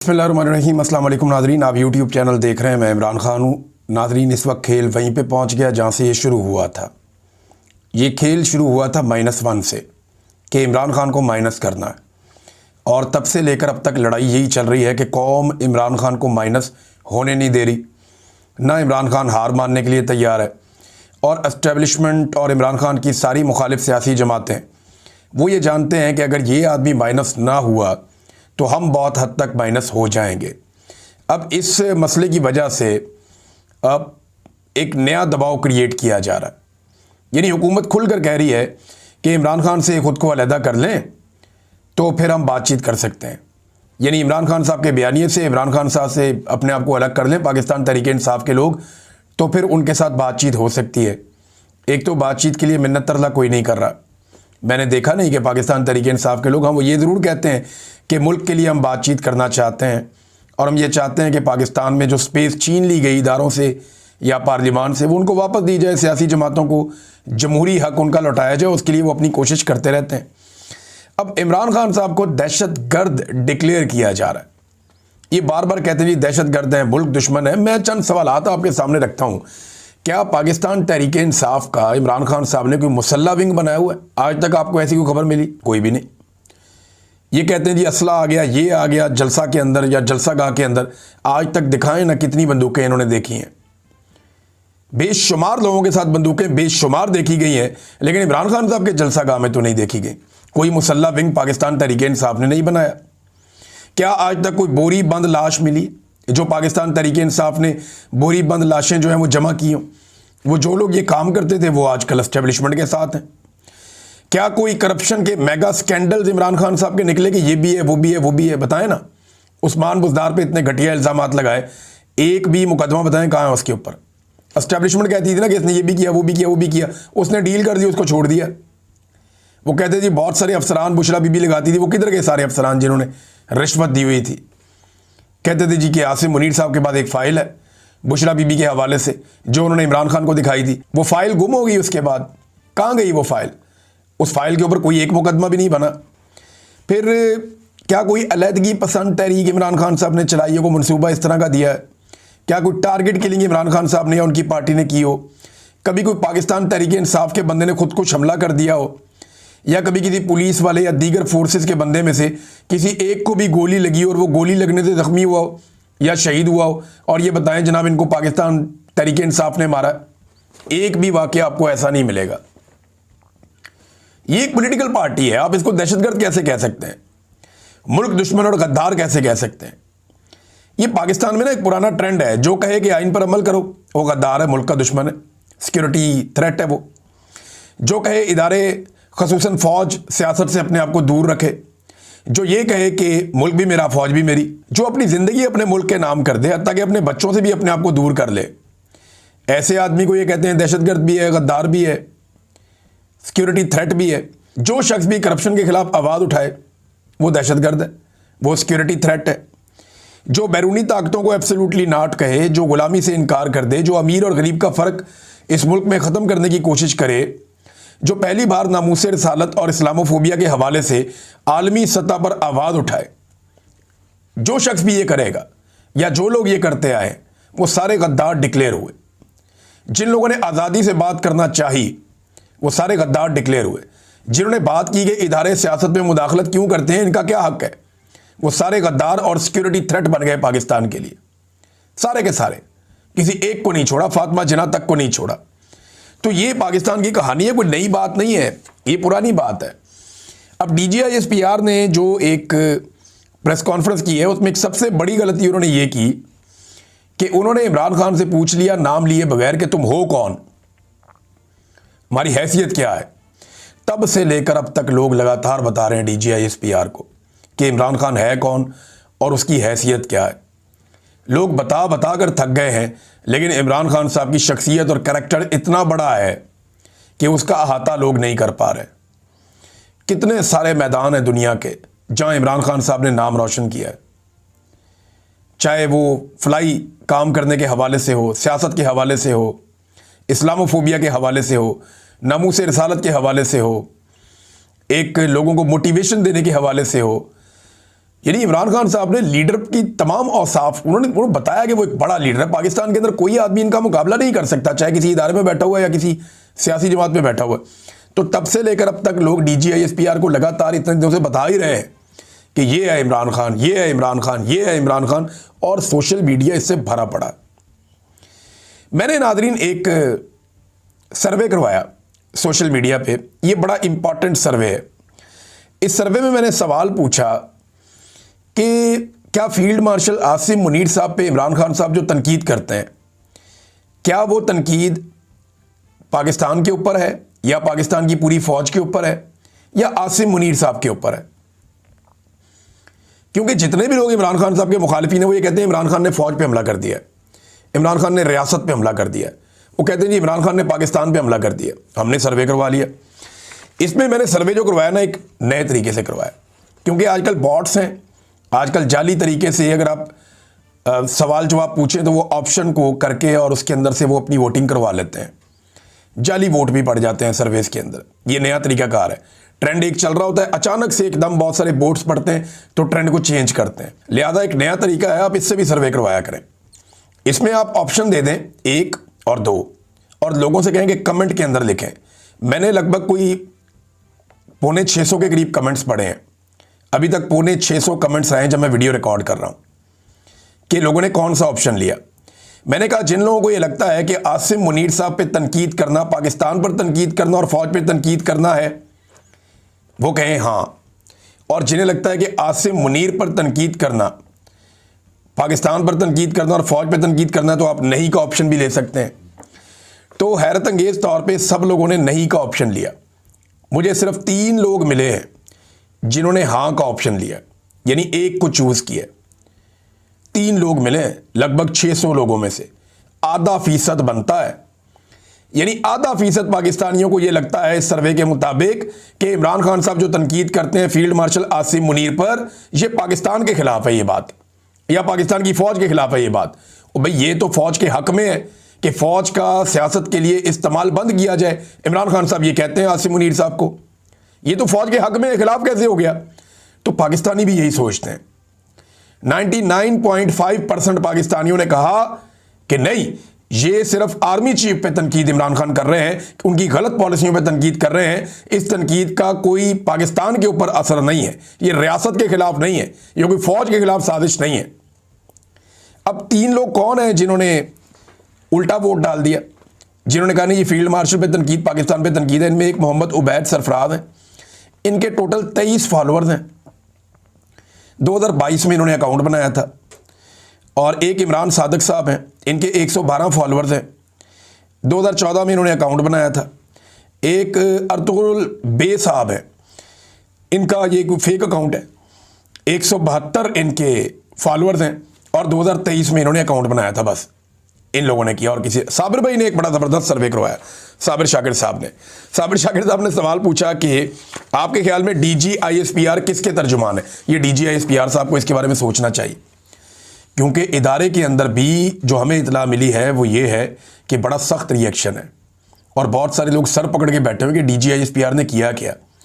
बिस्मिल्लाहिर्रहमानिर्रहीम। अस्सलाम वालेकुम नाज़रीन, आप यूट्यूब चैनल देख रहे हैं। मैं इमरान खान हूँ। नाज़रीन, इस वक्त खेल वहीं पे पहुँच गया जहाँ से ये शुरू हुआ था। ये खेल शुरू हुआ था -1 से कि इमरान खान को माइनस करना है, और तब से लेकर अब तक लड़ाई यही चल रही है कि कौम इमरान खान को माइनस होने नहीं दे रही। ना इमरान खान हार मानने के लिए तैयार है, और एस्टेब्लिशमेंट और इमरान खान की सारी मुखालिफ सियासी जमातें वो ये जानते हैं कि अगर ये आदमी माइनस ना हुआ तो हम बहुत हद तक माइनस हो जाएंगे। अब इस मसले की वजह से अब एक नया दबाव क्रिएट किया जा रहा है, यानी हुकूमत खुलकर कह रही है कि इमरान खान से ख़ुद को अलहदा कर लें तो फिर हम बातचीत कर सकते हैं। यानी इमरान खान साहब के बयानिए से इमरान खान साहब से अपने आप को अलग कर लें पाकिस्तान तहरीक-ए-इंसाफ के लोग, तो फिर उनके साथ बातचीत हो सकती है। एक तो बातचीत के लिए मिन्नत तरला कोई नहीं कर रहा। मैंने देखा नहीं कि पाकिस्तान तहरीक-ए-इंसाफ के लोग, हम वो ये ज़रूर कहते हैं कि मुल्क के लिए हम बातचीत करना चाहते हैं, और हम ये चाहते हैं कि पाकिस्तान में जो स्पेस छीन ली गई इदारों से या पार्लियामान से वो उनको वापस दी जाए, सियासी जमातों को जमहूरी हक उनका लौटाया जाए, उसके लिए वो अपनी कोशिश करते रहते हैं। अब इमरान खान साहब को दहशत गर्द डिक्लेयर किया जा रहा है। ये बार बार कहते हैं जी दहशत गर्द है, मुल्क दुश्मन है। मैं चंद सवालात आपके सामने रखता हूँ। क्या पाकिस्तान तहरीक-ए-इंसाफ का इमरान खान साहब ने कोई मुसल्ला विंग बनाया हुआ है? आज तक आपको ऐसी कोई खबर मिली? कोई भी नहीं। ये कहते हैं जी असला आ गया, ये आ गया जलसा के अंदर या जलसा गाह के अंदर। आज तक दिखाएं ना कितनी बंदूकें इन्होंने देखी हैं। बेशुमार लोगों के साथ बंदूकें बेशुमार देखी गई हैं, लेकिन इमरान खान साहब के जलसा गाह में तो नहीं देखी गई। कोई मुसल्ला विंग पाकिस्तान तहरीक-ए-इंसाफ ने नहीं बनाया। क्या आज तक कोई बोरी बंद लाश मिली जो पाकिस्तान तहरीक-ए-इंसाफ ने बोरी बंद लाशें जो हैं वो जमा की हों? वो जो लोग ये काम करते थे वो आजकल एस्टेब्लिशमेंट के साथ हैं। क्या कोई करप्शन के मेगा स्कैंडल्स इमरान खान साहब के निकले कि ये भी है, वो भी है, वो भी है? बताएं ना। उस्मान बुज़दार पे इतने घटिया इल्ज़ामात लगाए, एक भी मुकदमा बताएं कहाँ है उसके ऊपर? एस्टेब्लिशमेंट कहती थी ना कि इसने ये भी किया, वो भी किया, वो भी किया। उसने डील कर दी, उसको छोड़ दिया। वो कहते थे बहुत सारे अफसरान बुशरा बीबी लगाती थी, वो किधर गए सारे अफसरान जिन्होंने रिश्वत दी हुई थी? कहते थे जी कि आसिम मुनीर साहब के पास एक फ़ाइल है बुशरा बीबी के हवाले से जो उन्होंने इमरान खान को दिखाई थी। वो फ़ाइल गुम हो गई, उसके बाद कहाँ गई वो फ़ाइल? उस फाइल के ऊपर कोई एक मुकदमा भी नहीं बना। फिर क्या कोई अलहदगी पसंद तहरीक इमरान खान साहब ने चलाई है? को मनसूबा इस तरह का दिया है? क्या कोई टारगेट किलिंग इमरान खान साहब ने या उनकी पार्टी ने की हो? कभी कोई पाकिस्तान तहरीक-ए-इंसाफ के बंदे ने खुद को हमला कर दिया हो, या कभी किसी पुलिस वाले या दीगर फोर्सेस के बंदे में से किसी एक को भी गोली लगी और वो गोली लगने से ज़ख्मी हुआ हो या शहीद हुआ हो, और ये बताएं जनाब इनको पाकिस्तान तहरीक-ए-इंसाफ ने मारा? एक भी वाक़या आपको ऐसा नहीं मिलेगा। ये एक पॉलिटिकल पार्टी है, आप इसको दहशतगर्द कैसे कह सकते हैं? मुल्क दुश्मन और गद्दार कैसे कह सकते हैं? ये पाकिस्तान में ना एक पुराना ट्रेंड है, जो कहे कि आइन पर अमल करो वो गद्दार है, मुल्क का दुश्मन है, सिक्योरिटी थ्रेट है वो। जो कहे इदारे खसूसन फ़ौज सियासत से अपने आप को दूर रखे, जो ये कहे कि मुल्क भी मेरा फ़ौज भी मेरी, जो अपनी ज़िंदगी अपने मुल्क के नाम कर दे, ताकि अपने बच्चों से भी अपने आप को दूर कर ले, ऐसे आदमी को ये कहते हैं दहशतगर्द भी है, गद्दार भी है, सिक्योरिटी थ्रेट भी है। जो शख्स भी करप्शन के खिलाफ आवाज़ उठाए वो दहशतगर्द है, वो सिक्योरिटी थ्रेट है। जो बैरूनी ताकतों को एब्सोल्युटली नॉट कहे, जो गुलामी से इनकार कर दे, जो अमीर और गरीब का फ़र्क इस मुल्क में ख़त्म करने की कोशिश करे, जो पहली बार नामूसे रिसालत और इस्लामोफोबिया के हवाले से आलमी सतह पर आवाज़ उठाए, जो शख्स भी ये करेगा या जो लोग ये करते आए वो सारे गद्दार डिक्लेयर हुए। जिन लोगों ने आज़ादी से बात करना चाहिए वो सारे गद्दार डिक्लेयर हुए। जिन्होंने बात की कि इदारे सियासत में मुदाखलत क्यों करते हैं, इनका क्या हक है, वो सारे गद्दार और सिक्योरिटी थ्रेट बन गए पाकिस्तान के लिए, सारे के सारे। किसी एक को नहीं छोड़ा, फातिमा जिन्ना तक को नहीं छोड़ा। तो ये पाकिस्तान की कहानी है, कोई नई बात नहीं है, ये पुरानी बात है। अब DGISPR ने जो एक प्रेस कॉन्फ्रेंस की है उसमें एक सबसे बड़ी गलती उन्होंने ये की कि उन्होंने इमरान खान से पूछ लिया नाम लिए बगैर कि तुम हो कौन, हमारी हैसियत क्या है। तब से लेकर अब तक लोग लगातार बता रहे हैं DGISPR को कि इमरान खान है कौन और उसकी हैसियत क्या है। लोग बता बता कर थक गए हैं, लेकिन इमरान खान साहब की शख्सियत और करैक्टर इतना बड़ा है कि उसका अहाता लोग नहीं कर पा रहे। कितने सारे मैदान हैं दुनिया के जहां इमरान खान साहब ने नाम रोशन किया है, चाहे वो फ्लाई काम करने के हवाले से हो, सियासत के हवाले से हो, इस्लामोफोबिया के हवाले से हो, नामूसे रिसालत के हवाले से हो, एक लोगों को मोटिवेशन देने के हवाले से हो, यानी इमरान खान साहब ने लीडर की तमाम औसाफ उन्होंने बताया कि वो एक बड़ा लीडर है, पाकिस्तान के अंदर कोई आदमी इनका मुकाबला नहीं कर सकता, चाहे किसी इदारे में बैठा हुआ है या किसी सियासी जमात में बैठा हुआ है। तो तब से लेकर अब तक लोग DGISPR को लगातार इतने दिनों से बता ही रहे हैं कि ये है इमरान खान, ये है इमरान खान, ये है इमरान खान, और सोशल मीडिया इससे भरा पड़ा। मैंने नादरीन एक सर्वे करवाया सोशल मीडिया पे, ये बड़ा इंपॉर्टेंट सर्वे है। इस सर्वे में मैंने सवाल पूछा कि क्या फील्ड मार्शल आसिम मुनीर साहब पे इमरान खान साहब जो तनकीद करते हैं, क्या वो तनकीद पाकिस्तान के ऊपर है या पाकिस्तान की पूरी फौज के ऊपर है या आसिम मुनीर साहब के ऊपर है? क्योंकि जितने भी लोग इमरान खान साहब के मुखालिफिन हैं वो ये कहते हैं इमरान खान ने फौज पे हमला कर दिया है, इमरान खान ने रियासत पे हमला कर दिया है। वो कहते हैं जी इमरान खान ने पाकिस्तान पे हमला कर दिया। हमने सर्वे करवा लिया। इसमें मैंने सर्वे जो करवाया ना एक नए तरीके से करवाया, क्योंकि आजकल बॉट्स हैं, आजकल जाली तरीके से अगर आप सवाल जवाब पूछें तो वो ऑप्शन को करके और उसके अंदर से वो अपनी वोटिंग करवा लेते हैं, जाली वोट भी पड़ जाते हैं सर्वेस के अंदर। ये नया तरीकाकार है। ट्रेंड एक चल रहा होता है, अचानक से एकदम बहुत सारे वोट्स पड़ते हैं तो ट्रेंड को चेंज करते हैं। लिहाजा एक नया तरीका है, आप इससे भी सर्वे करवाया करें। इसमें आप ऑप्शन दे दें 1 और 2 और लोगों से कहें कि कमेंट के अंदर लिखें। मैंने लगभग कोई 650 के करीब कमेंट्स पढ़े हैं, अभी तक 650 कमेंट्स आए हैं जब मैं वीडियो रिकॉर्ड कर रहा हूं कि लोगों ने कौन सा ऑप्शन लिया। मैंने कहा जिन लोगों को यह लगता है कि आसिम मुनीर साहब पे तनकीद करना, पाकिस्तान पर तनकीद करना और फौज पे तनकीद करना है, वो कहें हाँ। और जिन्हें लगता है कि आसिम मुनीर पर तनकीद करना, पाकिस्तान पर तनकीद करना और फौज पर तनकीद करना, तो आप नहीं का ऑप्शन भी ले सकते हैं। तो हैरत अंगेज तौर पे सब लोगों ने नहीं का ऑप्शन लिया। मुझे सिर्फ 3 लोग मिले हैं जिन्होंने हाँ का ऑप्शन लिया, यानी 1 को चूज किया। 3 लोग मिले लगभग 600 लोगों में से, आधा फीसद बनता है। यानी आधा फीसद पाकिस्तानियों को यह लगता है इस सर्वे के मुताबिक कि इमरान खान साहब जो तनकीद करते हैं फील्ड मार्शल आसिम मुनीर पर, यह पाकिस्तान के खिलाफ है ये बात, या पाकिस्तान की फौज के खिलाफ है ये बात। और भाई ये तो फौज के हक में है कि फौज का सियासत के लिए इस्तेमाल बंद किया जाए। इमरान खान साहब ये कहते हैं आसिम मुनीर साहब को, ये तो फौज के हक में खिलाफ कैसे हो गया? तो पाकिस्तानी भी यही सोचते हैं। 99.5% पाकिस्तानियों ने कहा कि नहीं, ये सिर्फ आर्मी चीफ पे तनकीद इमरान खान कर रहे हैं, उनकी गलत पॉलिसियों पे तनकीद कर रहे हैं। इस तनकीद का कोई पाकिस्तान के ऊपर असर नहीं है, ये रियासत के खिलाफ नहीं है, ये कोई फौज के खिलाफ साजिश नहीं है। अब 3 लोग कौन हैं जिन्होंने उल्टा वोट डाल दिया, जिन्होंने कहा नहीं ये फील्ड मार्शल पे तनकीद, पाकिस्तान पे तनकीद है? इनमें एक मोहम्मद उबैद सरफराज हैं, इनके टोटल 23 फॉलोअर्स हैं। 2022 में इन्होंने अकाउंट बनाया था। और एक इमरान सादिक साहब हैं, इनके 112 फॉलोअर्स हैं। 2014 में इन्होंने अकाउंट बनाया था। एक अर्तुगरुल बे साहब हैं, इनका ये कोई फेक अकाउंट है, 172 इनके फॉलोअर्स हैं। और 2023 में इन्होंने अकाउंट बनाया था, बस इन लोगों ने किया। और किसी साबिर भाई ने एक बड़ा ज़बरदस्त सर्वे करवाया, साबिर शाकिर साहब ने सवाल पूछा कि आपके ख्याल में DGISPR किसके तर्जुमान है? ये DGISPR साहब को इसके बारे में सोचना चाहिए, क्योंकि इदारे के अंदर भी जो हमें इतला मिली है वो ये है कि बड़ा सख्त रिएक्शन है और बहुत सारे लोग सर पकड़ के बैठे हुए कि DGISPR ने किया क्या।